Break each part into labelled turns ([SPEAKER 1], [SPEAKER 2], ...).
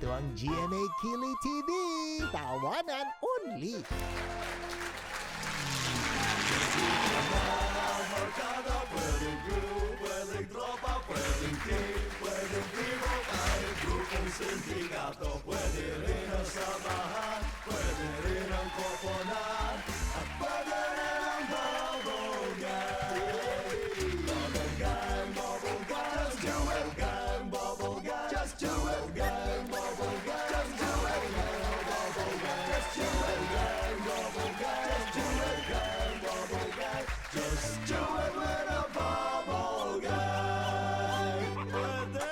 [SPEAKER 1] Ito ang GMA Kili TV. Tawanan only.
[SPEAKER 2] Pwedeng group, pwedeng tropa, pwedeng team, pwedeng primo, kahit grupong sindikato. Pwede rin ang samahan, pwede rin ang koponan, at pwede rin ang bubble gang. Bubble gang, bubble gang, just do it. Gang, bubble gang, just do it. Gang, bubble gang, just do it. Gang, bubble gang, just do it. Gang, bubble gang, just do it. Gang, bubble gang, just do it with a bubble gang. Pwede.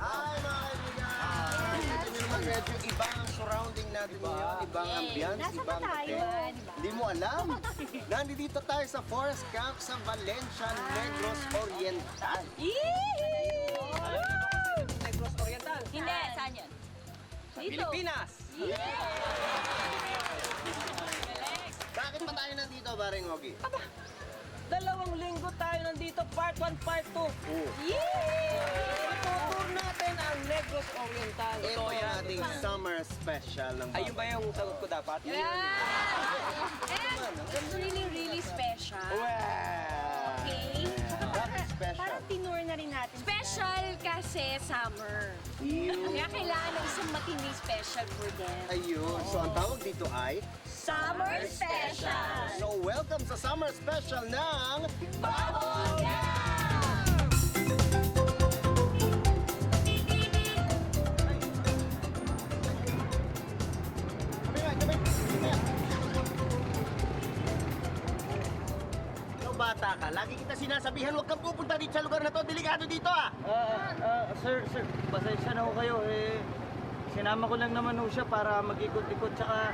[SPEAKER 3] Hi mga kaibigan! Ito nyo naman medyo iba ang surrounding natin ngayon, ibang ambience,
[SPEAKER 4] Nasa
[SPEAKER 3] ibang
[SPEAKER 4] ba tayo?
[SPEAKER 3] hotel. Hindi mo alam. Nandito tayo sa Forest Camp sa Valencia, Negros Oriental.
[SPEAKER 5] Negros Oriental.
[SPEAKER 4] Hindi, saan yun? Dito.
[SPEAKER 5] Pilipinas.
[SPEAKER 3] Bakit pa tayo nandito, Baring Ogie?
[SPEAKER 5] 2 linggo tayo nandito, part 1, part 2. Itutur natin ang Negros Oriental.
[SPEAKER 3] Ito ang ating summer special ng
[SPEAKER 5] Ayun ba yung sagot ko dapat?
[SPEAKER 4] And it's really, really special.
[SPEAKER 3] Wow!
[SPEAKER 4] Okay?
[SPEAKER 3] Bakit special?
[SPEAKER 4] Parang tinur na rin natin. Special kasi summer.
[SPEAKER 3] Ew.
[SPEAKER 4] Kaya kailangan ng isang matindi special for them.
[SPEAKER 3] Ayun. So ang tawag dito ay
[SPEAKER 4] Summer Special!
[SPEAKER 3] So welcome sa summer special ng
[SPEAKER 4] Bubble Gang!
[SPEAKER 3] Bata ka, lagi kita sinasabihan, huwag kang pupunta dito sa lugar na to, delikado dito ah!
[SPEAKER 6] Sir, pasensya na ho kayo. Sinama ko lang naman ho siya para mag-ikot-ikot. Tsaka,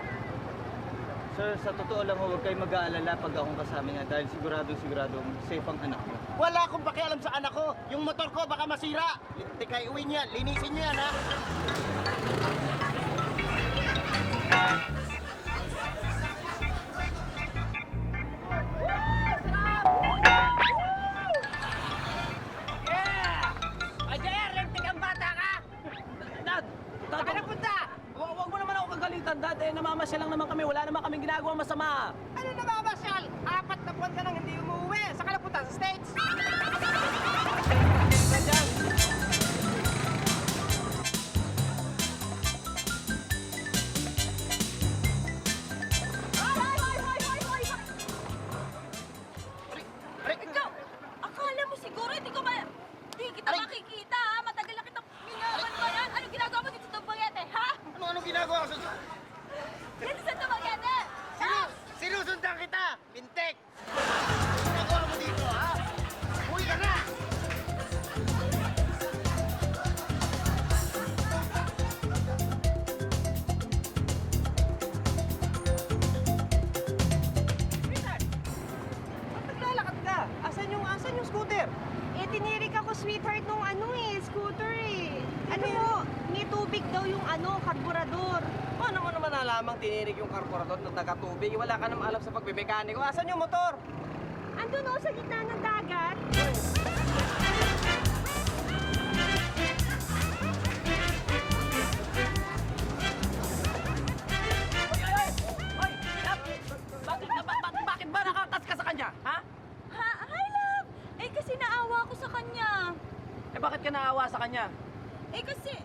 [SPEAKER 6] sir, sa totoo lang ho, huwag kayo mag-aalala pag akong kasama niya dahil siguradong safe ang anak mo.
[SPEAKER 3] Wala akong pakialam sa anak ko, yung motor ko baka masira. Teka, iuwi niya, linisin niya yan ha!
[SPEAKER 5] Ajayan, lentik ang bata ka! Dad! Dad, ka punta! Huwag mo naman ako kagalitan, Dad. Namamasyal lang naman kami. Wala naman kaming ginagawa masama.
[SPEAKER 7] Ano namamasyal? 4 na buwan ka nang hindi umuwi. Saan ka napunta? Sa States?
[SPEAKER 5] Dad!
[SPEAKER 4] Ikaw, akala mo siguro hindi kita makikita ha? Matagal na kitang binawan ba yan? Anong ginagawa mo dito sa Dumaguete, ha?
[SPEAKER 3] Ano ginagawa ko sa...
[SPEAKER 4] Dito sa Dumaguete!
[SPEAKER 3] Sinusundan kita, lintik! Ano ginagawa mo dito ha? Uwi ka na!
[SPEAKER 5] Richard! Ba't naglalakad ka? Asan yung scooter?
[SPEAKER 4] Eh, tinirik ako, sweetheart, nung scooter Ano mo, may tubig daw yung karburador.
[SPEAKER 5] Paano mo naman nalamang tinirik yung karburador na taga-tubig? Wala ka naman alam sa pagbimekaniko. Asan yung motor?
[SPEAKER 4] Andun o, sa gitna ng dagat.
[SPEAKER 5] Ay! Bakit ba nakatas ka sa kanya? Ha?
[SPEAKER 4] Hi, love! Eh, kasi naawa ako sa kanya.
[SPEAKER 5] Bakit ka naawa sa kanya?
[SPEAKER 4] Eh, kasi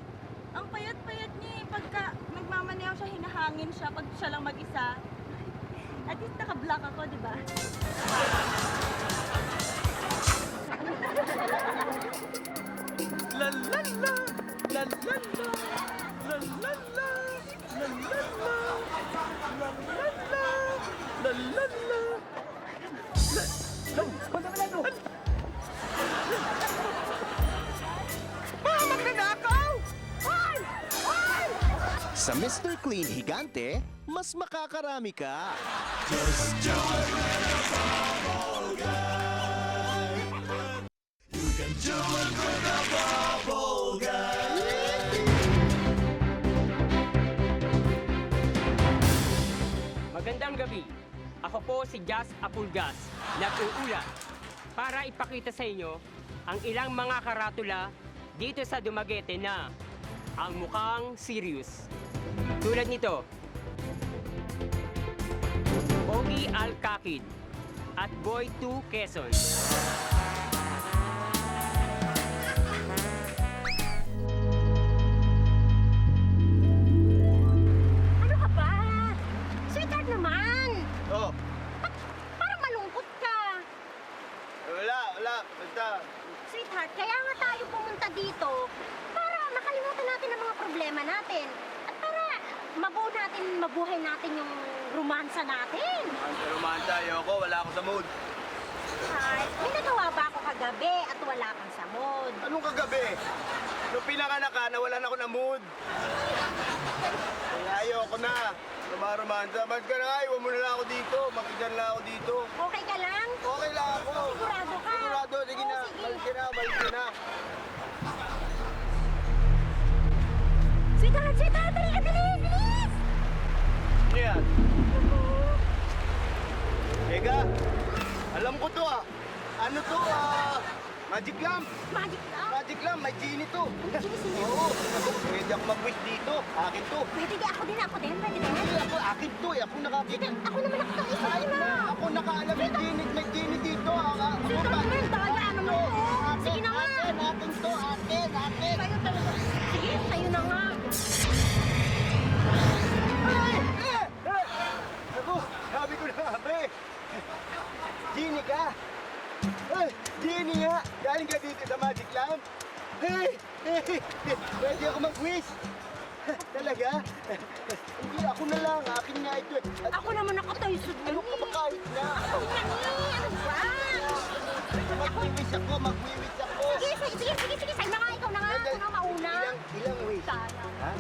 [SPEAKER 4] ang payat-payat niya eh. Pagka nagmamaneho siya, hinahangin siya pag siya lang mag-isa. At least naka-block ako, di ba?
[SPEAKER 5] La la la! La la la! La la la! La la la! La la la! La la la!
[SPEAKER 1] Sa Mr. Clean Higante, mas makakarami ka.
[SPEAKER 2] Just do it with a bubble gang. You can do it with a bubble gang.
[SPEAKER 8] Magandang gabi. Ako po si Jas Apulgas, nag-uulat para ipakita sa inyo ang ilang mga karatula dito sa Dumaguete na ang mukhang serious. Tulad nito, Ogie Alcacid at Boy 2 Quezon.
[SPEAKER 4] Ano ka ba? Sweetheart naman!
[SPEAKER 3] Oh,
[SPEAKER 4] Parang malungkot ka.
[SPEAKER 3] wala. Basta,
[SPEAKER 4] Sweetheart, kaya nga tayo pumunta dito para makalimutan natin ang mga problema natin. At para mabuhay natin yung romansa natin.
[SPEAKER 3] ang romansa, ayoko. Wala ako sa mood.
[SPEAKER 4] Sweetheart, may nagawa ba ako kagabi at wala kang sa mood?
[SPEAKER 3] Anong kagabi? Nung pinanganak ka, nawalan ako ng mood. Kaya ayoko na. Romansa. Ba't ka na? Iwan mo na lang ako dito. Makitan lang ako dito.
[SPEAKER 4] Okay ka lang?
[SPEAKER 3] Okay lang ako.
[SPEAKER 4] Sigurado ka?
[SPEAKER 3] Sigurado. Sige
[SPEAKER 4] Oo,
[SPEAKER 3] na.
[SPEAKER 4] sige.
[SPEAKER 3] Balik ka na.
[SPEAKER 4] Sweetheart, dali, bilis!
[SPEAKER 3] Ano yan? Teka, alam ko to ah. Ano to magic lamp.
[SPEAKER 4] Magic ka?
[SPEAKER 3] Magic lamp, may genie to.
[SPEAKER 4] Genie sila?
[SPEAKER 3] Oo. Pwede ako mag-wish dito. Akin to.
[SPEAKER 4] Pwede di ako din, pwede din.
[SPEAKER 3] Hindi, akin to eh. Ako nakakita.
[SPEAKER 4] Ako naman ako ng isa na.
[SPEAKER 3] Ako nakaalam may genie dito.
[SPEAKER 4] Sweetheart naman, daya naman ako. Sige na nga.
[SPEAKER 3] Akin to, akin.
[SPEAKER 4] Sa'yo talaga. Sige, sa'yo na nga.
[SPEAKER 3] Ako, sabi ko na nga, pre. Genie ka. Ay, genie nga. Galing ka dito sa magic lamp. Hey, pwede ako mag-wish. Talaga? Hindi, ako na lang. Akin nga ito. At
[SPEAKER 4] Ako naman nakatayo sa
[SPEAKER 3] ano ka ba kahit na?
[SPEAKER 4] Ako na ano ba?
[SPEAKER 3] Mag-wish ako.
[SPEAKER 4] Sige. Sa'yo na nga, ikaw na nga. Ako na mauna.
[SPEAKER 3] Ilang wish?
[SPEAKER 4] Sayang.
[SPEAKER 3] Ha?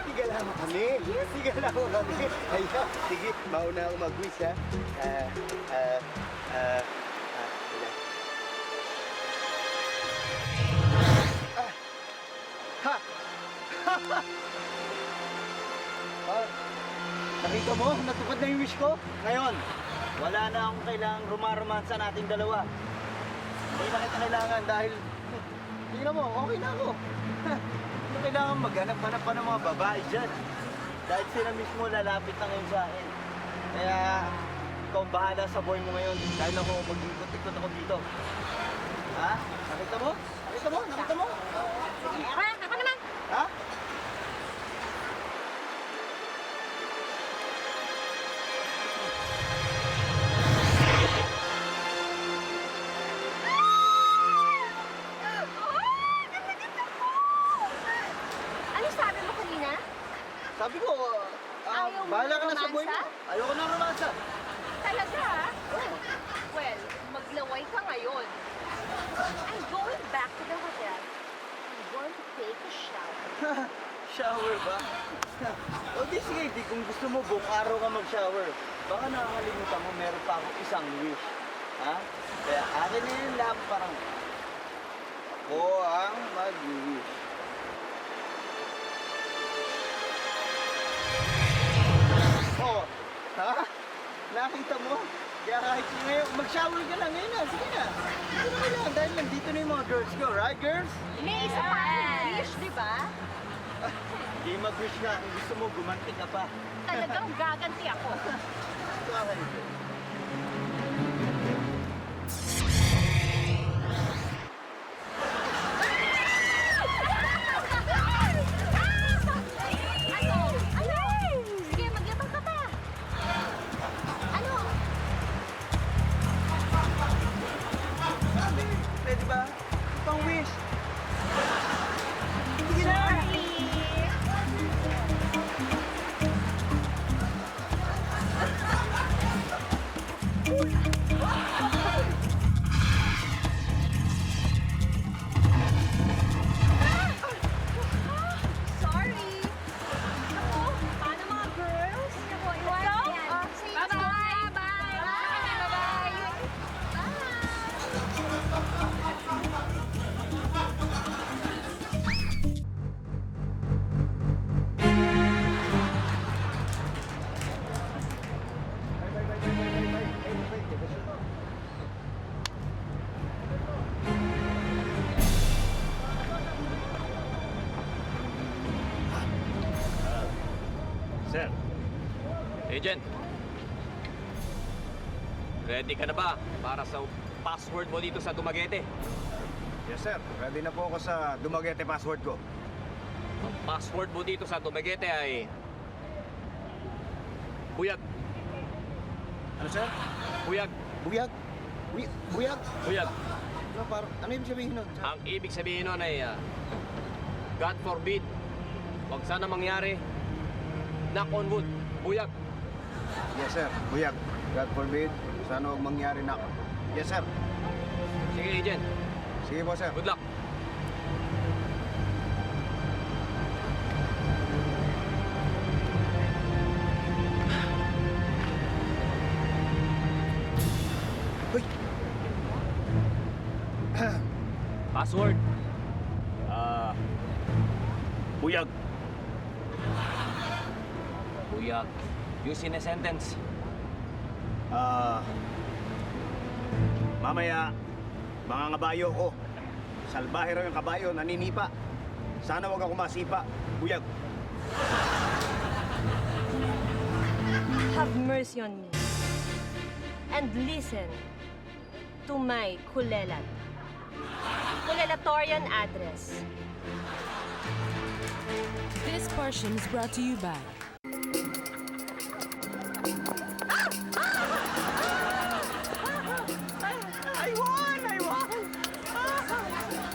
[SPEAKER 3] Sigala mo kami. Sigala mo kami. Ayun, sige, mauna ako mag-wish ha. Ha!
[SPEAKER 6] Nakita mo, natupad na yung wish ko. Ngayon, wala na akong kailangang rumaromansa nating dalawa. Hindi na kita kailangan dahil, tingnan mo, okay na ako. Hindi kailangan maghanap-hanap pa ng mga babae dyan. Dahil sila mismo lalapit na ngayon sa akin. Kaya, ikaw ang bahala sa boy mo ngayon. Dahil ako, mag-ikot-ikot ako dito. Ha? Nakita mo? Nakita mo? Nakita mo?
[SPEAKER 4] Sige, ako naman.
[SPEAKER 6] Ha?
[SPEAKER 4] Ano sabi mo kanina?
[SPEAKER 6] Sabi ko,
[SPEAKER 4] Ayaw mo
[SPEAKER 6] bahala ka
[SPEAKER 4] ng
[SPEAKER 6] na sa boy mo.
[SPEAKER 4] romansa?
[SPEAKER 6] Ayoko na romansa.
[SPEAKER 4] Talaga, ha? Well, maglaway ka ngayon. I'm going back to the hotel. I'm going to take a shower.
[SPEAKER 6] Shower ba? O di sige, di kung gusto mo buong araw ka mag-shower. Baka nakakalimutan mo, meron pa akong isang wish. Ha? Kaya akin na yung lamp parang ako ang mag-wish. Oh, ha? Nakita mo? Kaya kahit ngayon, mag-shower ka lang ngayon na. Sige na. Sige na lang, dahil nandito na yung mga girls ko. Right, girls?
[SPEAKER 4] May isa pa akong wish, di ba?
[SPEAKER 6] Di mag-wish ka. Kung gusto mo, gumanti ka pa.
[SPEAKER 4] Talagang gaganti ako.
[SPEAKER 6] Bakit?
[SPEAKER 4] Ano? Sige, maglabang ka pa. Ano?
[SPEAKER 6] Pwede ba? Pang wish.
[SPEAKER 4] Sorry.
[SPEAKER 9] sir.
[SPEAKER 10] Agent, ready ka na ba para sa password mo dito sa Dumaguete?
[SPEAKER 9] Yes, sir. Ready na po ako sa Dumaguete password ko.
[SPEAKER 10] Ang password mo dito sa Dumaguete ay... Buyag.
[SPEAKER 9] Ano, sir?
[SPEAKER 10] Buyag.
[SPEAKER 9] Buyag? Buyag?
[SPEAKER 10] Buyag.
[SPEAKER 9] Ano ibig sabihin nun?
[SPEAKER 10] Ang ibig sabihin nun ay... God forbid. Huwag sana mangyari. Knock on wood. Buyag.
[SPEAKER 9] Yes, sir. Buyag. God forbid. Sana huwag mangyari na. Yes, sir.
[SPEAKER 10] Sige, agent.
[SPEAKER 9] Sige po, sir.
[SPEAKER 10] Good luck. Password.
[SPEAKER 9] Buyag.
[SPEAKER 10] Buyag. Use in a sentence.
[SPEAKER 9] Mamaya, mga kabayo ko. Salbahe raw yung kabayo, naninipa. Sana wag ako masipa. Buyag.
[SPEAKER 11] Have mercy on me and listen to my Kulelatorian address.
[SPEAKER 12] This portion is brought to you by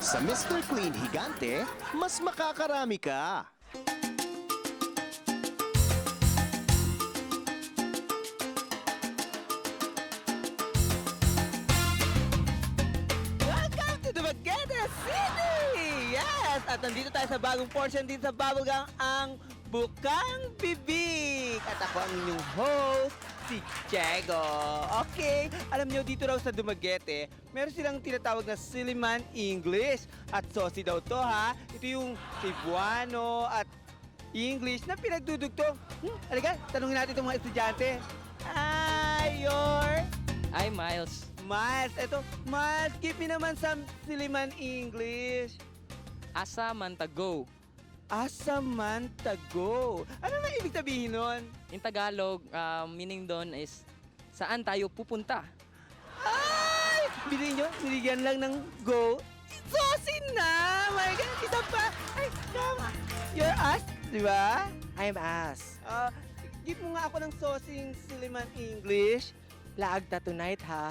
[SPEAKER 1] Sa Mr. Clean Higante, mas makakarami ka.
[SPEAKER 5] Welcome to Dumaguete City! Yes! At nandito tayo sa bagong portion dito sa Bubblegum, ang Bukang Bibig! At ako ang inyong host, si Diego. Okay, alam nyo dito raw sa Dumaguete, meron silang tinatawag na Siliman English. At saucy daw to ha. Ito yung Cebuano at English na pinagdudugtong. Halika, tanungin natin itong mga estudyante.
[SPEAKER 13] I'm Miles.
[SPEAKER 5] Miles, eto, Miles, give me naman some Siliman English.
[SPEAKER 13] Asa man tago.
[SPEAKER 5] Asa man tago. Ano na ibig sabihin nun?
[SPEAKER 13] In Tagalog, meaning doon is saan tayo pupunta?
[SPEAKER 5] Ay! Binigyan lang ng go. Saucy na! My God, isa pa! Ay, tama. You're us, di ba?
[SPEAKER 13] I'm As.
[SPEAKER 5] Give mo nga ako ng saucing Siliman English.
[SPEAKER 13] Laagta tonight ha.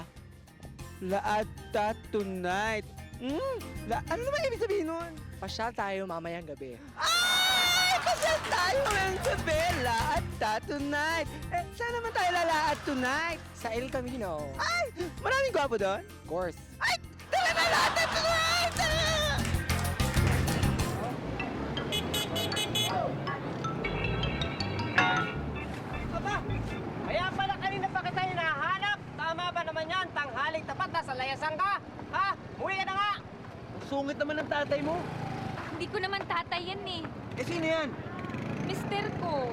[SPEAKER 5] Laagta tonight. Ano naman ibig sabihin nun?
[SPEAKER 13] Pasyal tayo mamayang gabi.
[SPEAKER 5] Ay! Pasyal tayo ngayong gabi. Laagta tonight. Eh, saan naman tayo lalaat tonight?
[SPEAKER 13] Sa El Camino.
[SPEAKER 5] Ay! Maraming gwapo doon?
[SPEAKER 13] Of course.
[SPEAKER 5] Ay! Tala na lahat tonight!
[SPEAKER 7] Aba, kaya pala kanina pa kita hinahanap. Tama ba naman yan? Tanghaling tapat, nasa layasan ka. Ha? Muwi ka na nga.
[SPEAKER 5] Ang sungit naman ng tatay mo.
[SPEAKER 11] Hindi ko naman tatay yan eh.
[SPEAKER 5] Eh, sino yan?
[SPEAKER 11] Mister ko.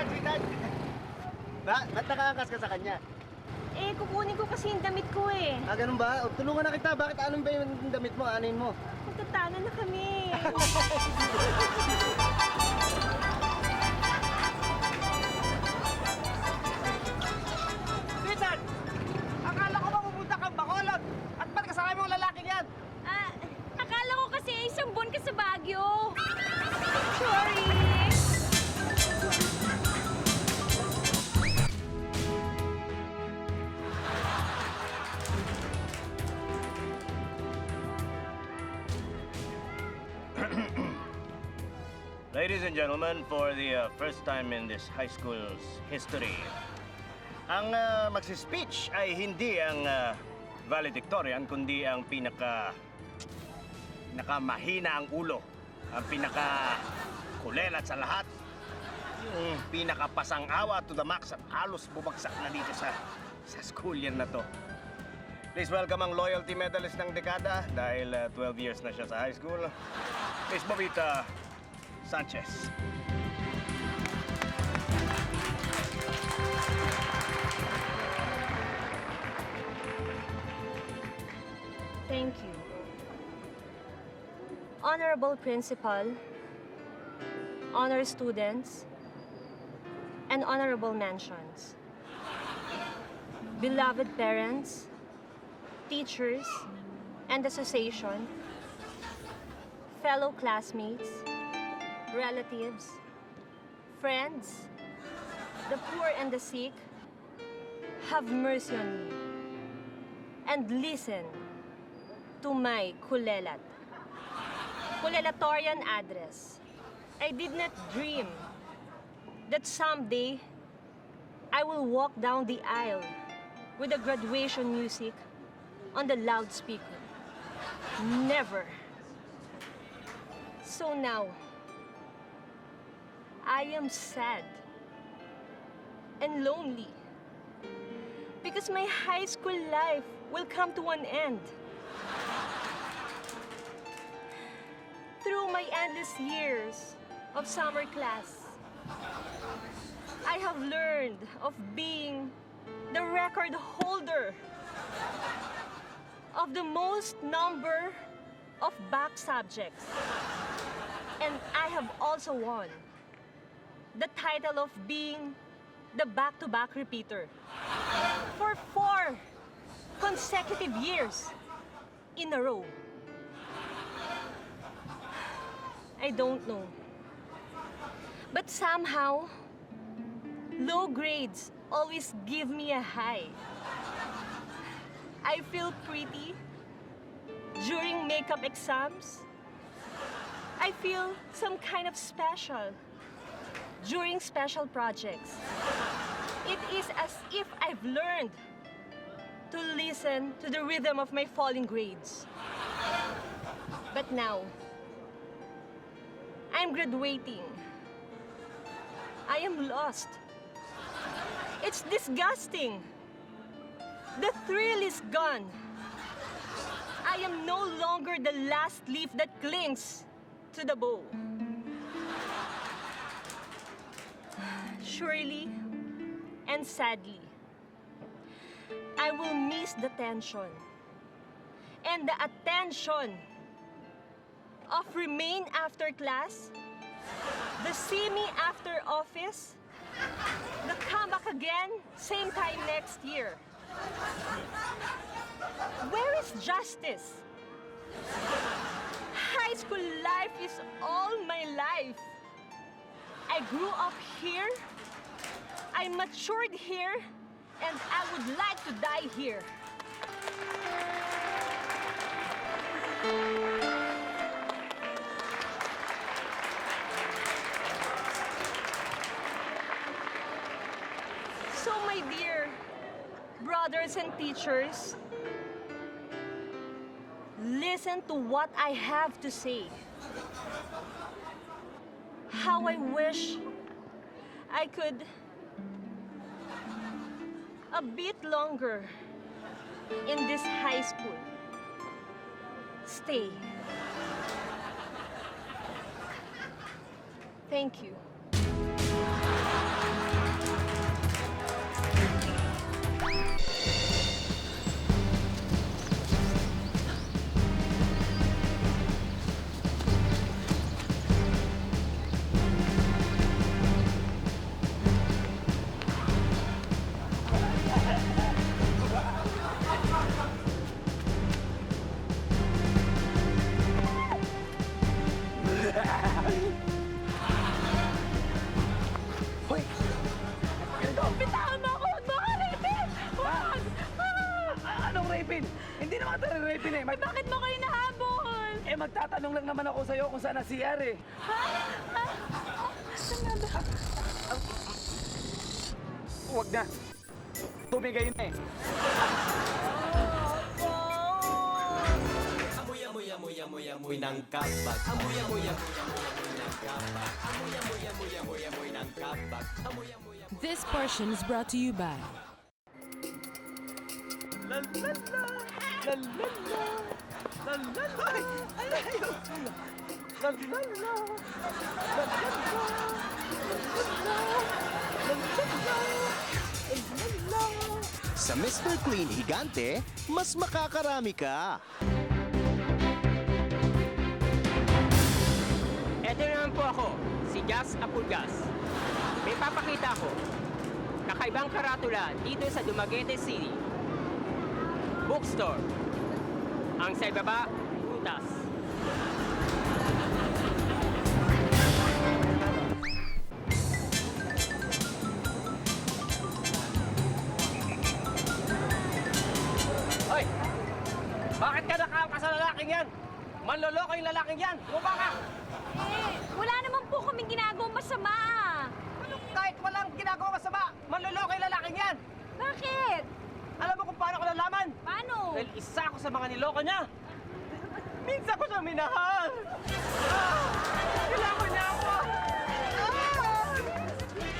[SPEAKER 3] Sweetheart! Ba't nakaangkas ka sa kanya?
[SPEAKER 11] Eh, kukunin ko kasi yung damit ko eh.
[SPEAKER 3] Ganun ba? O, tulungan na kita. Bakit anong ba yung damit mo? Anin mo?
[SPEAKER 11] Magtatana na kami.
[SPEAKER 7] Sweetheart, akala ko ba pupunta kang Bacolod? At ba't kasama mo ang lalaking yan?
[SPEAKER 11] Akala ko kasi isang buwan ka sa Baguio. Sorry.
[SPEAKER 9] Ladies and gentlemen, for the first time in this high school's history, ang magsi-speech ay hindi ang valedictorian, kundi ang pinakamahina ang ulo, ang pinakakulelat sa lahat, yung pinakapasang-awa to the max at halos bumagsak na dito sa school year na to. Please welcome ang loyalty medalist ng dekada dahil 12 years na siya sa high school. Miss Bobita Sanchez.
[SPEAKER 4] honorable principal, honor students, and honorable mentions. Beloved parents, teachers, and association, fellow classmates, relatives, friends, the poor and the sick, have mercy on me and listen to my Kulelatorian address. I did not dream that someday I will walk down the aisle with the graduation music on the loudspeaker. Never. So now, I am sad and lonely because my high school life will come to an end. Through my endless years of summer class, I have learned of being the record holder of the most number of back subjects. And I have also won the title of being the back-to-back repeater for 4 consecutive years in a row. I don't know. But somehow, low grades always give me a high. I feel pretty during makeup exams. I feel some kind of special during special projects. It is as if I've learned to listen to the rhythm of my falling grades. But now, I'm graduating. I am lost. It's disgusting. The thrill is gone. I am no longer the last leaf that clings to the bow. Surely and sadly, I will miss the tension and the attention of remain after class, the see me after office, the come back again same time next year. Where is justice? High school life is all my life. I grew up here, I matured here, and I would like to die here. So, my dear brothers and teachers, listen to what I have to say. How I wish I could a bit longer in this high school. Stay. Thank you.
[SPEAKER 9] Hoy!
[SPEAKER 11] Bitawan mo ako! Huwag mo ako rapin! Huwag!
[SPEAKER 6] Anong rapin? Hindi naman ito rapin eh.
[SPEAKER 11] Bakit mo kayo nahabol?
[SPEAKER 6] Eh, magtatanong lang naman ako sa'yo kung saan na CR eh.
[SPEAKER 11] Saan nga ba?
[SPEAKER 6] Huwag na. Tumigay na eh.
[SPEAKER 2] Amoy ng kabag. Amoy ng kabag. Amoy ng kabag.
[SPEAKER 12] This portion is brought to you by
[SPEAKER 6] La la la, la la la, la la la. Ay, ayaw. La la la, la la la, la la la.
[SPEAKER 1] Sa Mr. Clean Higante, mas makakarami ka.
[SPEAKER 8] Pulgas a Pulgas. May papakita ko. Kakaibang karatula dito sa Dumaguete City. Bookstore. Ang sa ibaba, butas.
[SPEAKER 7] Hoy! Bakit ka nakaangkas sa lalaking yan? Manloloko yung lalaking yan! Bumaba ka!
[SPEAKER 11] Wala naman po kaming ginagawang masama.
[SPEAKER 7] Kahit walang ginagawa masama, manloloko yung lalaking yan!
[SPEAKER 11] Bakit?
[SPEAKER 7] Alam mo kung paano ko nalaman?
[SPEAKER 11] Paano?
[SPEAKER 7] Dahil isa ako sa mga niloko niya. Minsan ko siyang minahal. Kailangan niya ako.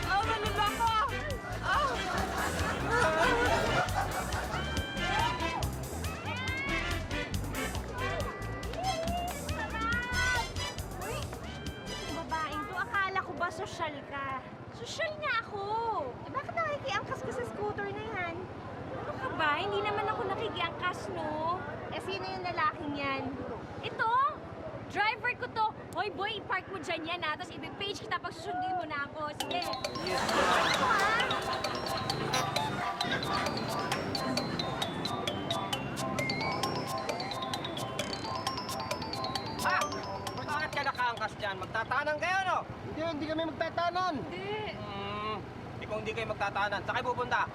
[SPEAKER 7] Manloloko!
[SPEAKER 11] Uy, babaeng to, akala ko ba sosyal ka? Sosyal nga ako. Eh, bakit nakikiangkas ka sa scooter na yan? Ano ka ba? Hindi naman ako nakikiangkas, no? Eh, sino yung lalaking yan? Ito? Driver ko to. Hoy, boy, i-park mo dyan yan, ha? Tapos i-page kita pag susundin mo na ako. Sige. Yes, ito, ha?
[SPEAKER 7] Ha? Bakit ka nakaangkas dyan? Magtatanan kayo, no?
[SPEAKER 3] Hindi kami magtatanan.
[SPEAKER 7] Kung hindi kayo magtatanan, saan kayo pupunta?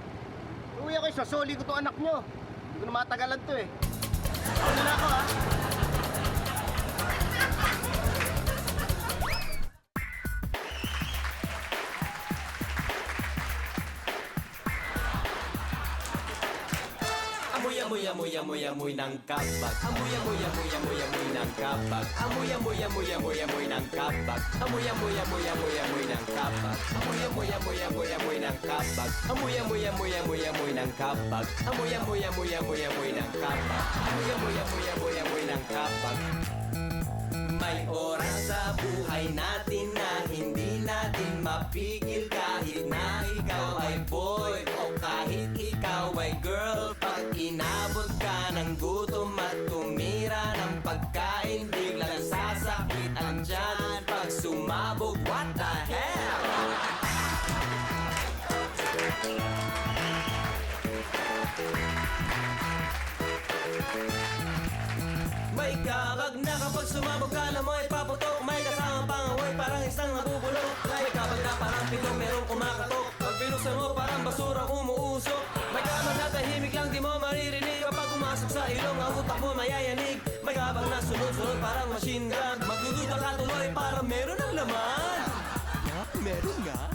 [SPEAKER 3] Uwi ako, sasoli ko to anak nyo. Hindi ko na matagalan to eh. Ako na ako, ha?
[SPEAKER 2] Amoy, amoy, amoy, amoy, amoy ng kabag. Amoy, amoy, amoy, amoy, amoy ng kabag. Amoy, amoy, amoy, amoy, amoy ng kabag. Amoy, amoy, amoy, amoy, amoy ng kabag. Amoy, amoy, amoy, amoy, amoy ng kabag. Amoy, amoy, amoy, amoy, amoy ng kabag. Amoy, amoy, amoy, amoy, amoy ng kabag. Amoy, amoy, amoy, amoy, amoy ng kabag. May oras sa buhay natin na hindi natin mapigil kahit na ikaw ay boy o kahit ikaw ay girl. Pag inabot ka ng gutom at tumira ng pagkain, biglang sasakit ang tiyan. Pag sumabog, what the hell? May kabag na kapag sumabog ka na mo ay paputok. May kasama pangawoy parang isang nabubulok. May kabag na parang pitong merong kumakatok. Pag binuksan mo parang basura umuusok. May kabag na tahimik lang di mo maririnig. Kapag pumasok sa ilong ang utak mo mayayanig. May kabag na sunod-sunod parang machine gun. Magdududa ka tuloy parang meron ng laman. Meron nga.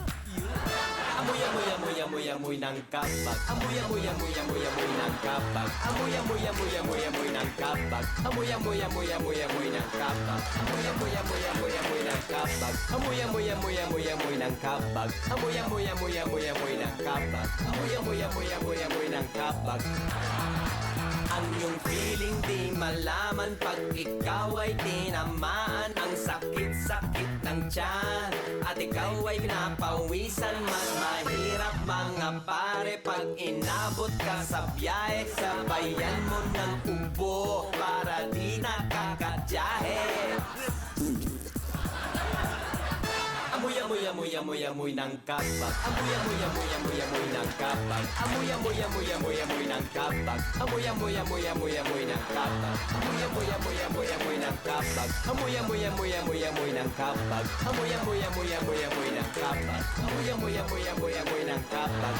[SPEAKER 2] Amoy, amoy, amoy, amoy, amoy ng kabag. Amoy, amoy, amoy, amoy, amoy ng kabag. Amoy, amoy, amoy, amoy, amoy ng kabag. Amoy, amoy, amoy, amoy, amoy ng kabag. Amoy, amoy, amoy, amoy, amoy ng kabag. Amoy, amoy, amoy, amoy, amoy ng kabag. Amoy, amoy, amoy, amoy, amoy ng kabag. Amoy, amoy, amoy, amoy, amoy ng kabag. Ang iyong feeling di malaman pag ikaw ay tinamaan. Ang sakit-sakit ng tiyan at ikaw ay pinapawisan. Mas mahirap mga pare pag inabot ka sa biyahe. Sabayan mo ng ubo para di nakakadyahe. Amoy, amoy, amoy, amoy, amoy ng kabag. Amoy, amoy, amoy, amoy, amoy ng kabag. Amoy, amoy, amoy, amoy, amoy ng kabag. Amoy, amoy, amoy, amoy, amoy ng kabag. Amoy, amoy, amoy, amoy, amoy ng kabag. Amoy, amoy, amoy, amoy, amoy ng kabag. Amoy, amoy, amoy, amoy, amoy ng kabag. Amoy, amoy, amoy, amoy, amoy ng kabag.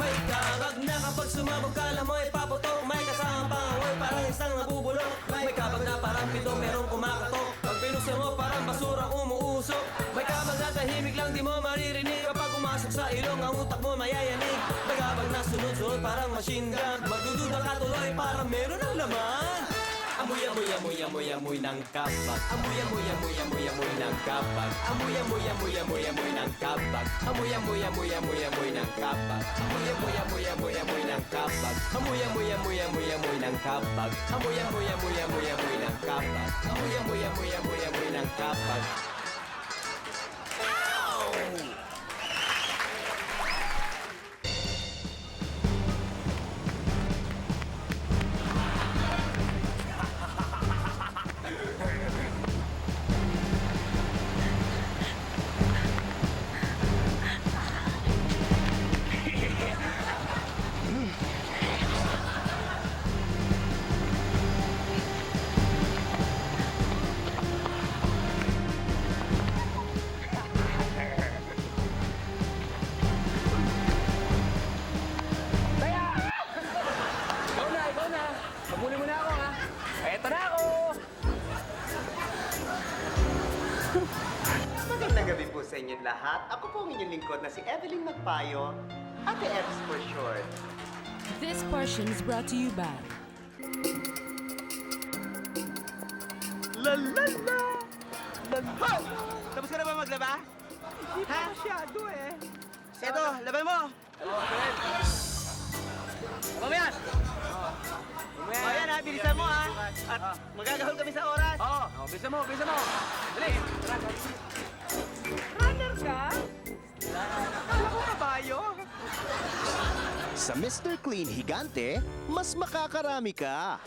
[SPEAKER 2] May kabag na kapag sumabog ka na mo ay paputok. May kasama pangawoy parang isang nabubulok. May kabag na parang pito merong kumakatok. Pag binuksan mo parang basura umuusok. May kabag na tahimik lang di mo maririnig. Kapag pumasok sa ilong ang utak mo mayayanig. May kabag na sunod-sunod parang machine gun. Magdududa ka tuloy parang meron ng laman.
[SPEAKER 7] Amoy, amoy, amoy, amoy, amoy ng kapag. Amoy, amoy, amoy, amoy, amoy ng kapag. Amoy, amoy, amoy, amoy, amoy ng kapag. Amoy, amoy, amoy, amoy, amoy ng kapag. Amoy, amoy, amoy, amoy, amoy ng kapag. Amoy, amoy, amoy, amoy, amoy ng kapag. Amoy, amoy, amoy, amoy, amoy ng kapag. Amoy, amoy, amoy, amoy, amoy ng kapag.
[SPEAKER 10] Ikaw na. Pagmuli mo na ako, ha? Eto na ako!
[SPEAKER 3] Magandang gabi po sa inyong lahat. Ako po ang inyong lingkod na si Evelyn Magpayo, Ate Eves for short.
[SPEAKER 12] This portion is brought to you by
[SPEAKER 5] La la la! Ha! Tapos ka na ba maglaba? Hindi pa masyado eh. Eto, laban mo! Laban mo yan! O yan ha, bilisan mo ha. At magagahol kami sa oras.
[SPEAKER 10] Oo, bisa mo, bisa mo. Dali!
[SPEAKER 5] Runner ka? Akala ko kabayo.
[SPEAKER 1] Sa Mr. Clean Higante, mas makakarami ka.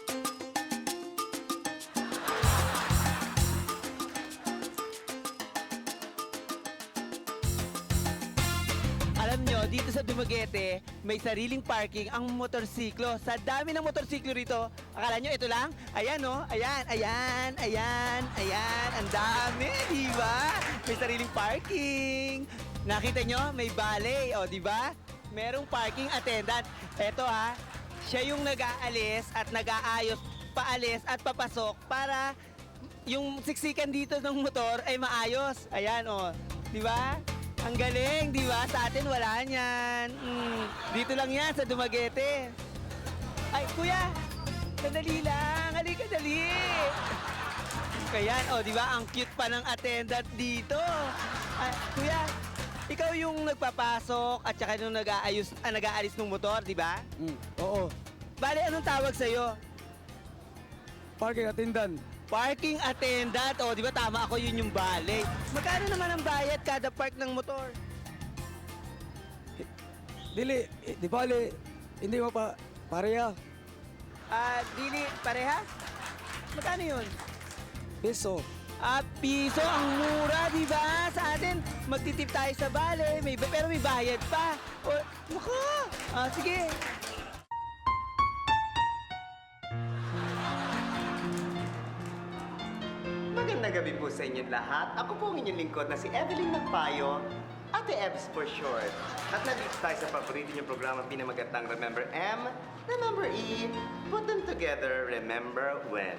[SPEAKER 5] Alam nyo, dito sa Dumaguete, may sariling parking ang motorsiklo. Sa dami ng motorsiklo rito, akala nyo ito lang? Ayan no, ayan, ayan, ayan, ayan. Ang dami, di ba? May sariling parking. Nakita nyo, may balay, o di ba? Merong parking attendant. Eto ha, siya yung nag-aalis at nag-aayos, paalis at papasok para yung siksikan dito ng motor ay maayos. Ayan o, di ba? Ang galing, di ba? Sa atin wala niyan. Dito lang yan sa Dumaguete. Ay, kuya, sandali lang. Halika, dali. Kaya, oh, di ba? Ang cute pa ng attendant dito. Ay, kuya, ikaw yung nagpapasok at saka yung nag-aalis ng motor, di ba?
[SPEAKER 6] Oo.
[SPEAKER 5] Bale, anong tawag sa'yo?
[SPEAKER 6] Parking attendant.
[SPEAKER 5] Parking attendant. O, di ba tama ako, yun yung bale. Magkano naman ang bayad kada park ng motor?
[SPEAKER 6] Dili, di bali, hindi mo pa pareha.
[SPEAKER 5] Dili, parehas? Magkano yun?
[SPEAKER 6] Peso.
[SPEAKER 5] Piso, ang mura, di ba? Sa atin, magtitip tayo sa bale, pero may bayad pa. O, naku! Sige. Magandang gabi po sa inyong lahat. Ako po ang inyong lingkod na si Evelyn Magpayo, Ate Eves for short. At nandito tayo sa paborito niyong programa pinamagatang Remember M, Remember E, Put Them Together, Remember When.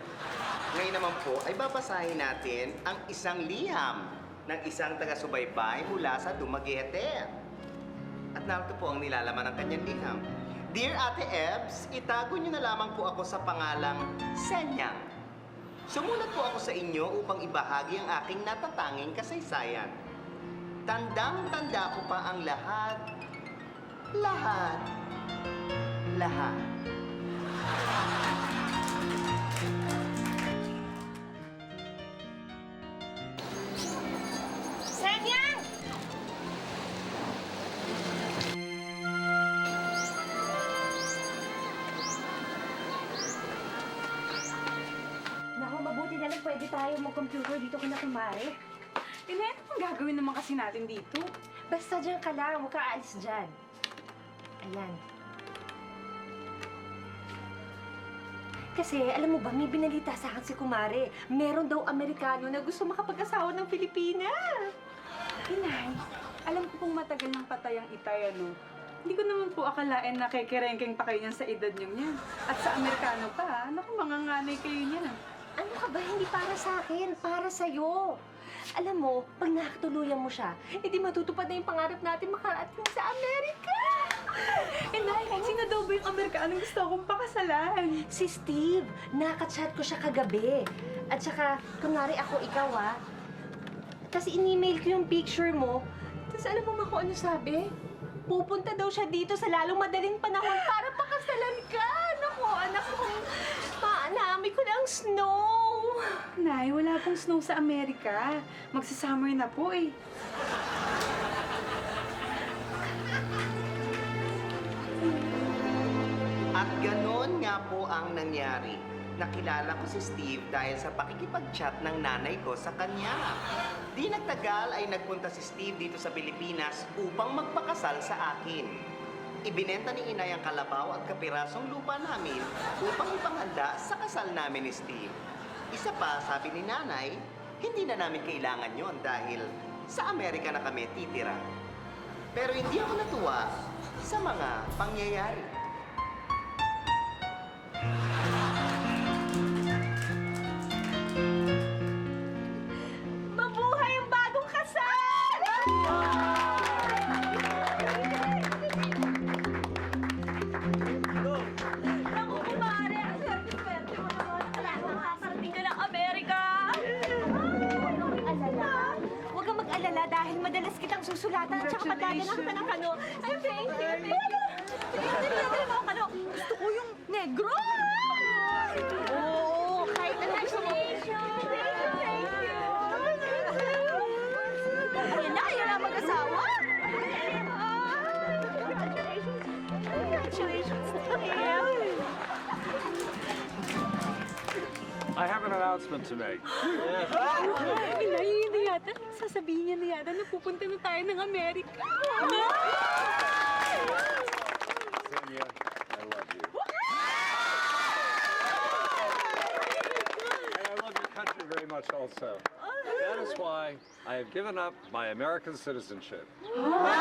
[SPEAKER 5] Ngayon naman po ay babasahin natin ang isang liham ng isang taga-subaybay mula sa Dumaguete. At narito po ang nilalaman ng kanyang liham. Dear Ate Eves, itago niyo na lamang po ako sa pangalang Senyang. Sumulat po ako sa inyo upang ibahagi ang aking natatanging kasaysayan. Tandang-tanda ko pa ang lahat. Lahat. Lahat.
[SPEAKER 11] Senyang! Naku, mabuti na lang pwede tayo mag-computer dito kina kumare.
[SPEAKER 14] Ano pang gagawin naman kasi natin dito?
[SPEAKER 11] Basta dyan ka lang, huwag ka aalis dyan. Ayan. Kasi, alam mo ba, may binalita sa akin si kumare. Meron daw Amerikano na gusto makapag-asawa ng Pilipina.
[SPEAKER 14] Inay, alam ko pong matagal ng patay ang itay, ano? Hindi ko naman po akalain na kekerengkeng pa kayo niyan sa edad niyo niyan. At sa Amerikano pa, naku, mga nganay kayo niyan.
[SPEAKER 11] Ano ka ba? Hindi para sa akin, para sa'yo.
[SPEAKER 4] Alam mo, pag nakatuluyan mo siya, edi matutupad na yung pangarap natin makarating sa Amerika.
[SPEAKER 14] Inay, sino daw ba yung Amerikanong gusto akong pakasalan?
[SPEAKER 4] Si Steve, nakachat ko siya kagabi. At saka, kunwari ako ikaw kasi in-email ko yung picture mo. Tapos alam mo ba kung ano sabi? Pupunta daw siya dito sa lalong madaling panahon para pakasalan ka. Naku, anak ko, maanami ko ng snow.
[SPEAKER 14] Nay, wala pong snow sa Amerika. Magsa-summer na po eh.
[SPEAKER 3] At ganon nga po ang nangyari. Nakilala ko si Steve dahil sa pakikipag-chat ng nanay ko sa kanya. Di nagtagal ay nagpunta si Steve dito sa Pilipinas upang magpakasal sa akin. Ibinenta ni inay ang kalabaw at kapirasong lupa namin upang ipanganda sa kasal namin ni Steve. Isa pa, sabi ni nanay, hindi na namin kailangan yon dahil sa Amerika na kami titira. Pero hindi ako natuwa sa mga pangyayari.
[SPEAKER 4] Mabuhay ang bagong kasal! Naku, kumare, ang swerte-swerte mo naman. Wala kang makakarating ka ng Amerika. Huwag kang mag-alala. Huwag kang mag-alala dahil madalas kitang susulatan at saka madadala ka ng kano. Ay, thank you. Gusto ko yung negro. Oo, kahit ano gusto mo. Thank you. Ayan na, ayan na mag-asawa. Congratulations to him.
[SPEAKER 15] I have an announcement to make.
[SPEAKER 14] Inay, hindi yata. Sasabihin niya na yata na pupunta na tayo ng Amerika.
[SPEAKER 15] Xenia, I love you. And I love your country very much also. That is why I have given up my American citizenship.
[SPEAKER 14] What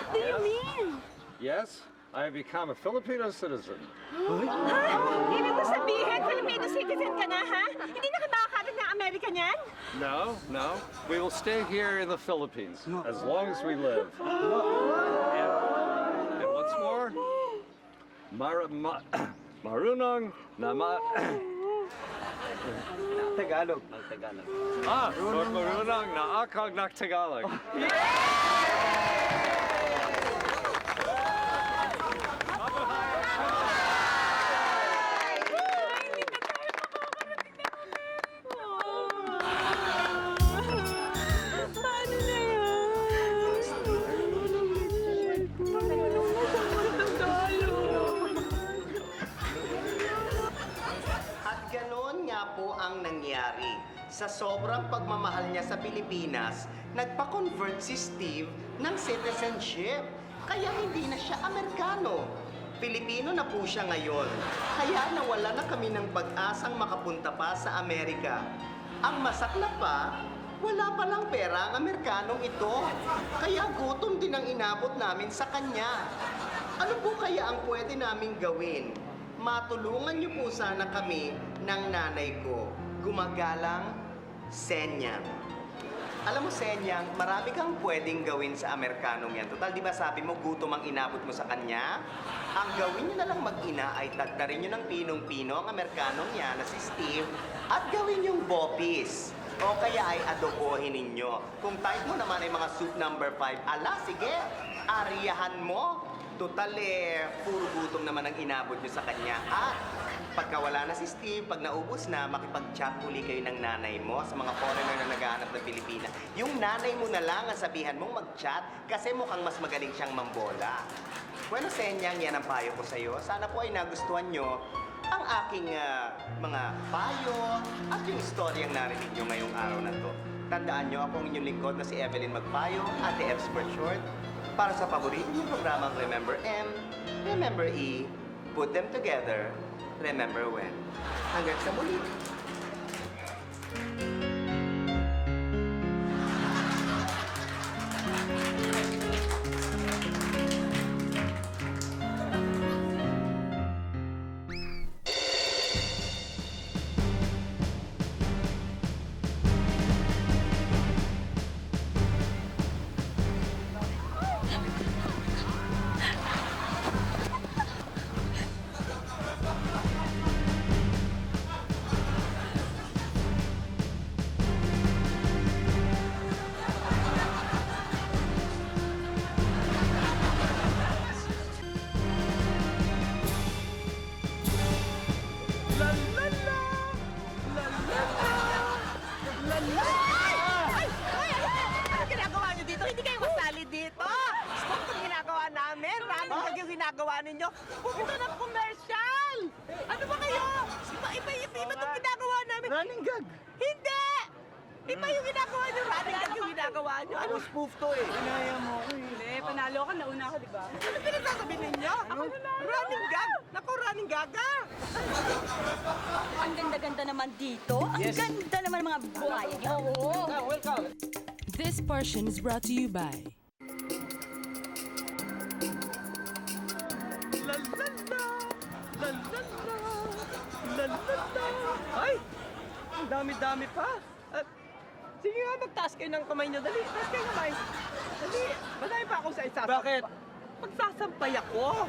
[SPEAKER 14] do you mean?
[SPEAKER 15] Yes, I have become a Filipino citizen.
[SPEAKER 4] Ibig mo sabihin, Filipino citizen ka na, ha? Hindi na ka makakarating ng Amerika niyan?
[SPEAKER 15] No. We will stay here in the Philippines as long as we live. And what's more, marunong nama...
[SPEAKER 3] Tagalog.
[SPEAKER 15] marunong na akag na Tagalog.
[SPEAKER 14] Paano na yan? Marunong na siya mag-Tagalog.
[SPEAKER 3] At ganon nga po ang nangyari. Sa sobrang pagmamahal niya sa Pilipinas, nagpa-convert si Steve ng citizenship. Kaya hindi na siya Amerikano. Pilipino na po siya ngayon. Kaya nawala na kami ng pag-asang makapunta pa sa Amerika. Ang masakla pa, wala palang pera ang Amerikanong ito. Kaya gutom din ang inabot namin sa kanya. Ano po kaya ang pwede naming gawin? Matulungan niyo po sana kami ng nanay ko. Gumagalang Senyang. Alam mo, Senyang, marami kang pwedeng gawin sa Amerikanong yan. Total, di ba sabi mo, gutom ang inabot mo sa kanya? Ang gawin niyo na lang mag-ina ay tagtarin niyo ng pinong-pino ang Amerikanong yan na si Steve at gawin yung bopis. O kaya ay adobohin ninyo. Kung type mo naman ay mga soup number 5, ala, sige, ariyahan mo. Total puro gutom naman ang inabot nyo sa kanya. At pagka wala na si Steve, pag naubos na, makipag-chat uli kayo ng nanay mo sa mga foreigner na naghahanap ng Pilipinas. Yung nanay mo na lang ang sabihan mong mag-chat kasi mukhang mas magaling siyang mambola. Bueno, Senyang, yan ang payo ko sa'yo. Sana po ay nagustuhan nyo ang aking mga payo at yung storyang narinig nyo ngayong araw na to. Tandaan nyo, ako ang inyong lingkod na si Evelyn Magpayo, Ate Eps for short, para sa paborito niyong programang Remember M, Remember E, Put Them Together, Remember When. Hanggang sa muli.
[SPEAKER 5] ginagawa ninyo? Pupunta ng commercial! Ano ba kayo? Iba itong ginagawa namin.
[SPEAKER 3] Running gag.
[SPEAKER 5] Hindi! Iba yung ginagawa nyo. Running gag yung ginagawa nyo. Ano spoof to eh?
[SPEAKER 3] Inaya mo ako eh.
[SPEAKER 14] Hindi, panalo ka, nauna ka, di ba?
[SPEAKER 5] Ano pinagsasabi ninyo? Running gag? Naku, running gaga!
[SPEAKER 11] Ang ganda-ganda naman dito. Ang ganda naman ng mga buhay. Oo.
[SPEAKER 5] Welcome!
[SPEAKER 12] This portion is brought to you by
[SPEAKER 5] La la la! La la la! La la la! Ay! Ang dami-dami pa! At, sige nga, magtaas kayo ng kamay nyo. Dali, taas kayo ng kamay. Dali, madami pa ako sa isasampay. Bakit? Magsasampay ako.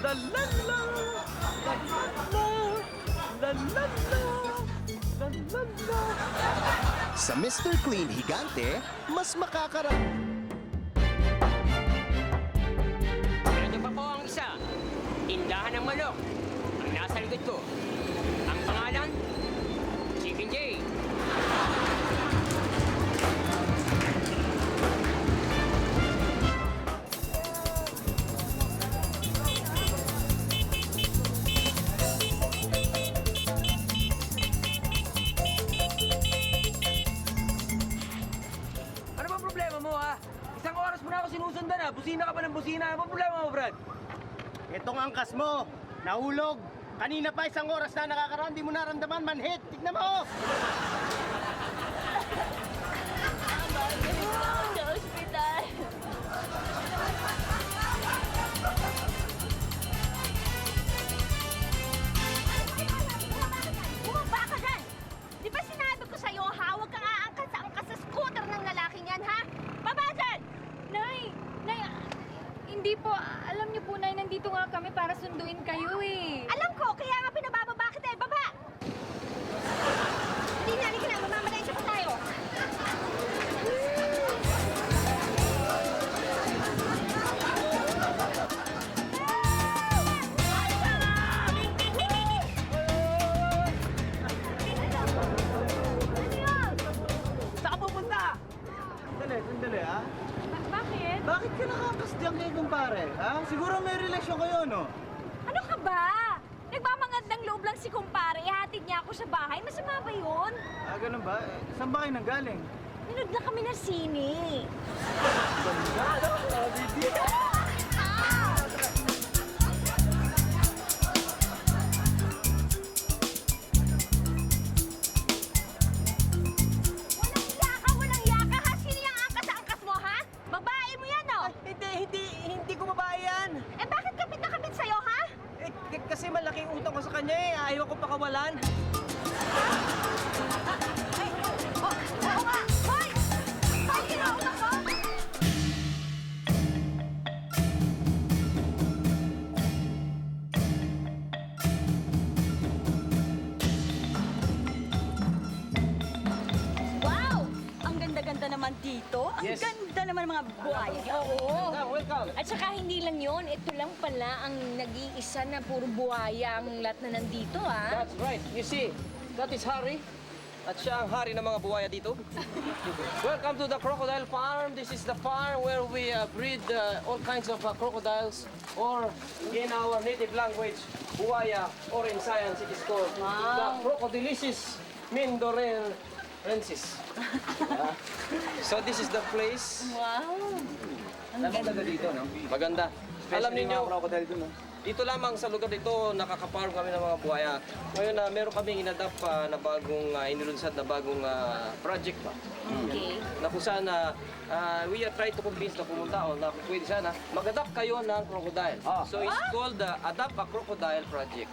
[SPEAKER 5] La la la! La la la! La la la! La la la!
[SPEAKER 1] Sa Mr. Clean Higante, mas makakarap.
[SPEAKER 8] Ito pa po ang isa. Tindahan ng manok. Ang nasa likod ko. Ang pangalan? Chicken J.
[SPEAKER 10] Ano ba problema mo, ha? Isang oras mo na ako sinusundan, ha? Busina ka pa ng busina. Ano ba problema mo, Brad?
[SPEAKER 3] Itong angkas mo, nahulog. Kanina pa isang oras na nakakaraan, di mo naramdaman, manhit. Tignan mo!
[SPEAKER 11] Sa ospital. Bumaba ka dyan! Di ba sinabi ko sa'yo, ha? Huwag kang aangkat sa angkas sa scooter ng lalaking yan, ha? Baba dyan!
[SPEAKER 16] Nay, hindi po. Alam niyo po, Nay, nandito nga kami para sunduin kayo eh.
[SPEAKER 11] Alam ko, kaya nga pinabababa kita eh. Baba! Hindi na, halika na. Mamamatay siya pa tayo.
[SPEAKER 5] Saan ka pupunta?
[SPEAKER 3] Sandali, ha?
[SPEAKER 16] Bakit?
[SPEAKER 3] Bakit ka nakakas diyan kay kumpare, ha? Siguro may relasyon kayo, no?
[SPEAKER 11] Ano ka ba? Nagmamangandang loob lang si kumpare. Ihatid niya ako sa bahay. Masama ba yun?
[SPEAKER 3] Ah, ganun ba? Saan ba kayo nanggaling?
[SPEAKER 11] Nanood na kami ng sine. Walang yaka ha? Sino yung angkas mo ha? Babae mo yan oh!
[SPEAKER 5] Hindi ko babae yan.
[SPEAKER 11] Eh bakit kapit na kapit sa'yo ha?
[SPEAKER 5] Kasi malaking utang ko sa kanya eh. Ayaw ko pakawalan.
[SPEAKER 11] Oo nga! Hoy! Hoy, kinausap ko! Wow! Ang ganda-ganda naman dito. Ang ganda naman ng mga buhay. Oo.
[SPEAKER 5] Welcome.
[SPEAKER 4] At saka hindi lang yon, ito lang pala ang nag-iisa na puro buhaya ang lahat na nandito, ah.
[SPEAKER 10] That's right. You see, that is Harry. At siya ang hari ng mga buhaya dito. Welcome to the Crocodile Farm. This is the farm where we breed all kinds of crocodiles, or in our native language, buhaya, or in science it is called the Crocodilisis mindorensis. So this is the place.
[SPEAKER 11] Wow!
[SPEAKER 10] Maganda dito, no? Maganda. Alam niyo, dito lamang sa lugar dito, nakaka-farm kami ng mga buhaya. Ngayon, meron kaming inadapt na bagong inilunsad na bagong project pa.
[SPEAKER 11] Okay.
[SPEAKER 10] Na kung saan we are trying to convince na pumunta o na kung pwede sana, mag-adapt kayo ng crocodile. So it's called the Adapt a Crocodile Project.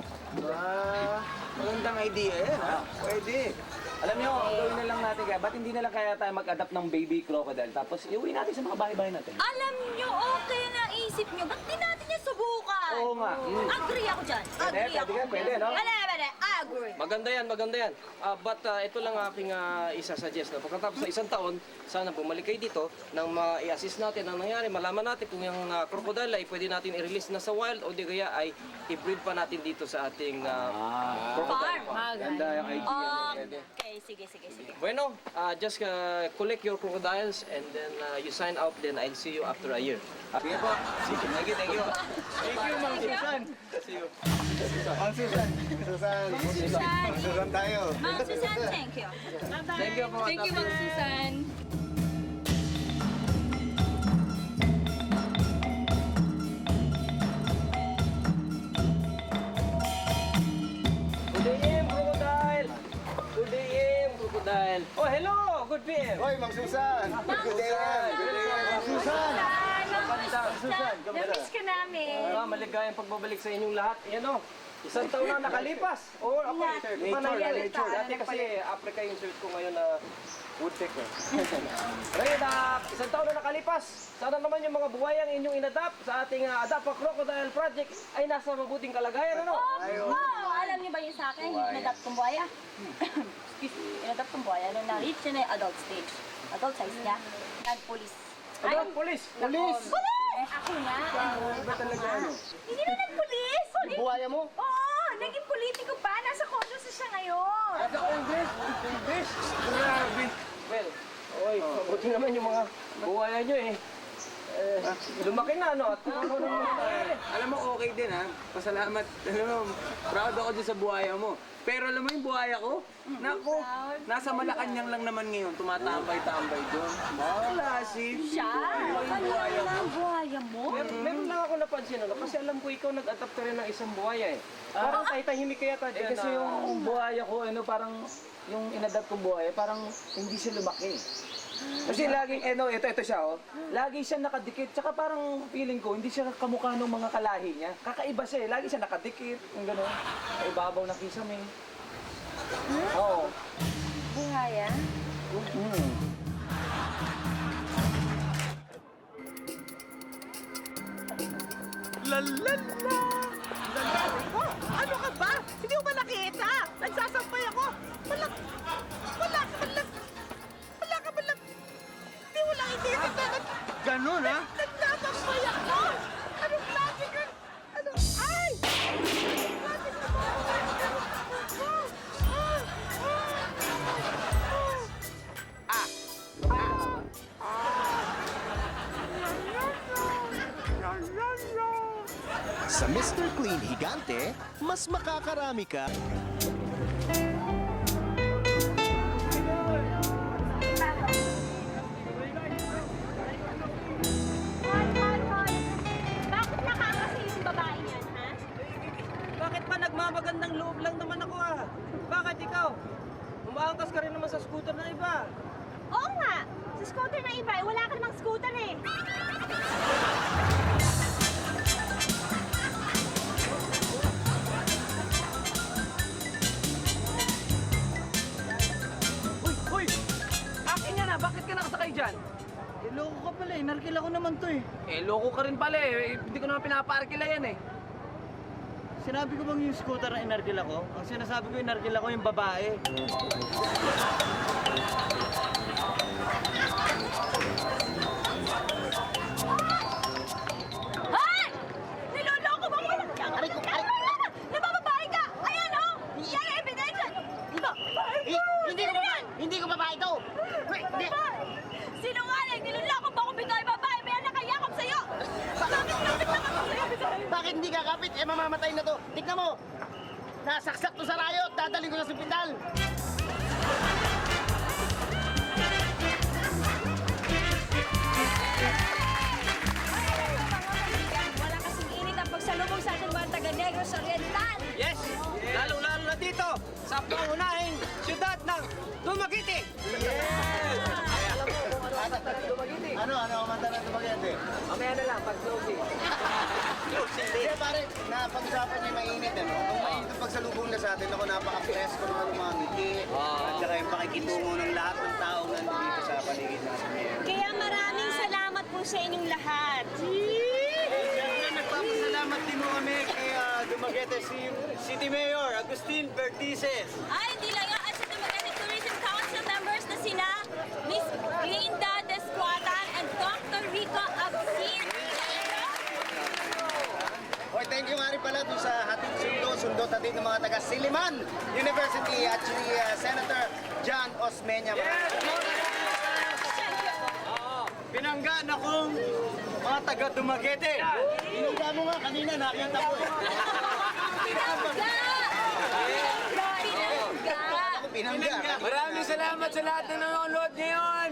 [SPEAKER 3] Magandang idea yan, ha? Pwede. Alam niyo, gawin na lang natin kaya, ba't hindi na lang kaya tayo mag-adapt ng baby crocodile tapos iuwi natin sa mga bahay-bahay natin?
[SPEAKER 11] Alam nyo, okay na isip nyo. Ba't di natin yan subukan?
[SPEAKER 3] Oo nga.
[SPEAKER 11] Agree ako dyan. Agree ako.
[SPEAKER 3] Pwede, no?
[SPEAKER 11] Pwede. Agree.
[SPEAKER 10] Maganda yan, maganda yan. But ito lang aking isa-suggest. Na pagkatapos sa isang taon, sana bumalik kayo dito nang ma-i-assist natin ang nangyari. Malaman natin kung yung crocodile ay pwede natin i-release na sa wild o di kaya ay i-breed pa natin dito sa ating crocodile.
[SPEAKER 11] Farm.
[SPEAKER 3] Ganda yung idea.
[SPEAKER 11] Okay. Okay, sige.
[SPEAKER 10] Bueno, just collect your crocodiles and then you sign out, then I'll see you after a year.
[SPEAKER 3] Sige po. Thank you. Thank you, Ma'am Susan.
[SPEAKER 10] See you.
[SPEAKER 3] Ma'am Susan. Ma'am Susan tayo.
[SPEAKER 11] Ma'am Susan, thank you. Bye-bye.
[SPEAKER 10] Thank you po.
[SPEAKER 16] Thank you, Ma'am Susan.
[SPEAKER 10] Good AM, crocodile! Good AM, crocodile! Oh, hello! Good PM!
[SPEAKER 3] Hoy, Ma'am Susan. Good day. Ma'am Susan.
[SPEAKER 10] Susan,
[SPEAKER 11] Na-miss ka namin.
[SPEAKER 10] maligayang pagbabalik sa inyong lahat. Yan o, isang taon na nakalipas. Or ako, panayali. Dati kasi Africa yung shirt ko ngayon na woodpecker. Ngayon, isang taon na nakalipas. Sana naman yung mga buhayang inyong inadapt sa ating Adapt a Crocodile Project ay nasa mabuting kalagayan, ano?
[SPEAKER 11] Alam niyo ba yun sa akin? Yung inadapt kong buhaya? Excuse me, inadapt kong buhaya nung na-reach niya na yung adult stage. Adult size niya. Nag-police.
[SPEAKER 10] Police!
[SPEAKER 11] Police! Eh, ako nga.
[SPEAKER 3] Ba talaga ano?
[SPEAKER 11] Hindi na nag-police!
[SPEAKER 3] Buhaya mo?
[SPEAKER 11] Oo! Naging politiko pa! Nasa Congress na siya ngayon!
[SPEAKER 10] Nasa Congress? Grabe! Well, oy, mabuti naman yung mga buhaya nyo eh. Lumaki na, no? At
[SPEAKER 5] Alam mo, okay din ha. Pasalamat. Alam mo, proud ako dyan sa buhaya mo. Pero alam mo yung buhaya ko? Naku, nasa Malacanang lang naman ngayon. Tumatambay-tambay doon. Malasip.
[SPEAKER 11] Siya? Ano na ang buhaya mo?
[SPEAKER 10] Meron lang ako napansin, ano? Kasi alam ko ikaw nag-adapt ka rin ng isang buhaya eh. Parang tahimik kaya tayo dyan
[SPEAKER 6] Kasi yung buhaya ko, ano, parang yung inadapt kong buhaya, parang hindi siya lumaki. Kasi laging, ito siya, oh. Lagi siya nakadikit, tsaka parang feeling ko, hindi siya kamukha ng mga kalahi niya. Kakaiba siya eh, lagi siya nakadikit, yung gano'n. Ibabaw na kisame. Oo.
[SPEAKER 11] Buhaya?
[SPEAKER 5] Ano ka ba? Hindi mo ba nakita? Nagsasampay ako. Wala ka ba lang? Hindi mo lang inisip na
[SPEAKER 3] Ganun, ha?
[SPEAKER 5] nagsasampay ako. Anong klase ka? Ano? Ay!
[SPEAKER 1] Sa Mr. Clean Higante, mas makakarami ka.
[SPEAKER 11] Bakit nakakasi yung babae niyan, ha?
[SPEAKER 10] Bakit pa nagmamagandang loob lang naman ako ah? Bakit ikaw? Umaangkas ka rin naman sa scooter ng iba.
[SPEAKER 11] Oo nga! Sa scooter na iba, wala ka namang scooter eh.
[SPEAKER 10] Uy! Akin yan ah! Bakit ka nakasakay dyan?
[SPEAKER 6] Loko ka pala eh, narkila ko naman to eh.
[SPEAKER 10] Loko ka rin pala eh. Hindi ko naman pinaparkila yan eh.
[SPEAKER 6] Sinabi ko bang yung scooter na inarkila ko? Ang sinasabi ko inarkila ko yung babae.
[SPEAKER 11] Ay! Niloloko mo ko! Nabababae ka! Ayan o! Yan ang ebidensya!
[SPEAKER 5] Hindi ko babae ito.
[SPEAKER 11] Sinungaling! Niloloko mo kung bigay babae! May nakayakap sa'yo! Bakit sa'yo?
[SPEAKER 5] Bakit hindi kakapit? Eh, mamamatay na to. Tignan mo. Nasaksak to sa rayot. Dadaling ko sa ospital.
[SPEAKER 11] Wala kasing init ang pagsalubong sa ating mga taga-Negros Oriental!
[SPEAKER 10] Yes! Lalo-lalo na dito sa pangunahing syudad ng Dumaguete!
[SPEAKER 3] Alam mo kung ano ang mata ng Dumaguete? Ano ang mata ng Dumaguete?
[SPEAKER 10] Mamaya na lang, pag-closing.
[SPEAKER 3] Hindi, pare, napag-usapan niya mainit, ano? Kung mainit ang pagsalubong na sa atin, ako napaka-presko naman ng mga ngiti. At saka yung pakikitungo ng lahat ng taong nandito sa paligid natin ngayon.
[SPEAKER 11] Kaya maraming salamat po sa inyong lahat.
[SPEAKER 3] Siyempre, nagpapasalamat din mo kami kay Dumaguete City Mayor Agustin Vertices.
[SPEAKER 11] Ay, hindi lang yan. At sa Dumaguete Tourism Council members na sina Miss Linda Desquatan and Dr. Rico Absin.
[SPEAKER 3] Hoy, thank you nga rin pala doon sa hatid sundo, hatid ng mga taga Siliman University at si Senator John Osmeña.
[SPEAKER 6] Pinangga na kong mga taga Dumaguete.
[SPEAKER 3] Pinangga mo nga kanina, nakita ko eh. Pinangga.
[SPEAKER 7] Maraming salamat sa lahat na nanonood ngayon.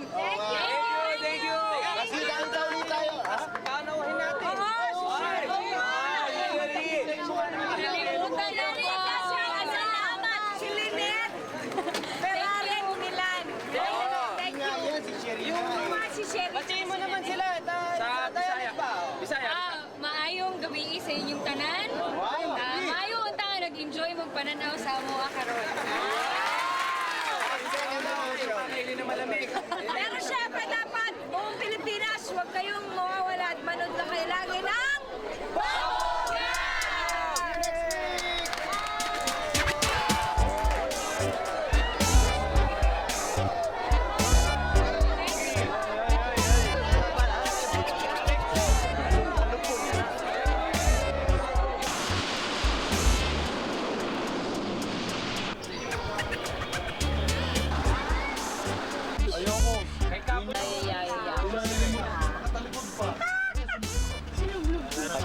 [SPEAKER 3] Thank you. Kasi daw ulit tayo.
[SPEAKER 5] Panawahin natin.
[SPEAKER 11] Salamat, si Lynette. Ferrari Unilan. Thank you.
[SPEAKER 3] Si Sherry.
[SPEAKER 11] Si Sherry.
[SPEAKER 5] Batiin mo naman sila.
[SPEAKER 10] Sa Bisaya. Bisaya.
[SPEAKER 16] Maayong gabi sa inyong tanan. Maayo unta nga nag-enjoy magpananaw sa mga karon.
[SPEAKER 11] Pero syempre dapat buong Pilipinas, huwag kayong mawawala at manood na kayo lagi ng Bongga!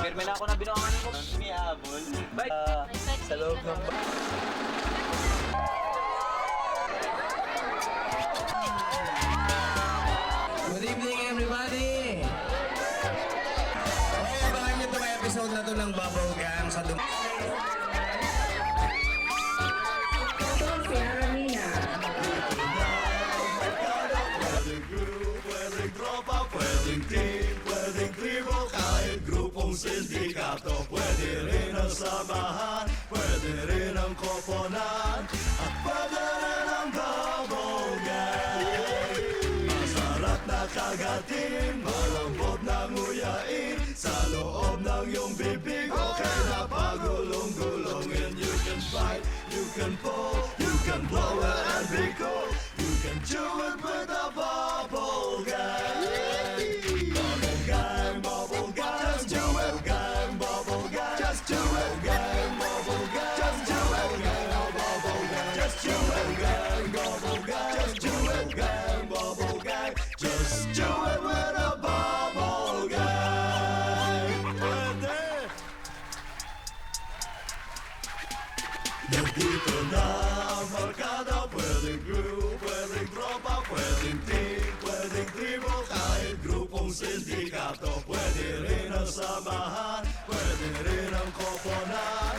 [SPEAKER 6] Pirme na ako na binuangan ko. Umihabol. Sa loob ng
[SPEAKER 7] Good evening, everybody! Okay, abangan nyo itong episode na to ng Bubble Gang sa
[SPEAKER 2] Pwedeng group, pwedeng tropa, pwedeng team, pwedeng tribo, kahit grupong sindikato. Pwede rin ang samahan, pwede rin ang koponan, at pwede rin ang double gang. Masarap na kagatin, malambot na nguyain, sa loob ng iyong bibig, okay na pagulong-gulong. And you can fight, you can pull, you can blow it and be cool. You can chew it with a bubble gang. Bubble gang, bubble gang, just do it. Gang, bubble gang, just do it. Gang, bubble gang, just do it. Gang, bubble gang, just do it. Gang, bubble gang, just do it. Gang, bubble gang, just do it with a bubble gang. Nandito na ang barkada, pwedeng group, pwedeng tropa, pwedeng team, pwedeng tribo, kahit grupong sindikato. Pwede rin ang samahan, pwede rin ang koponan,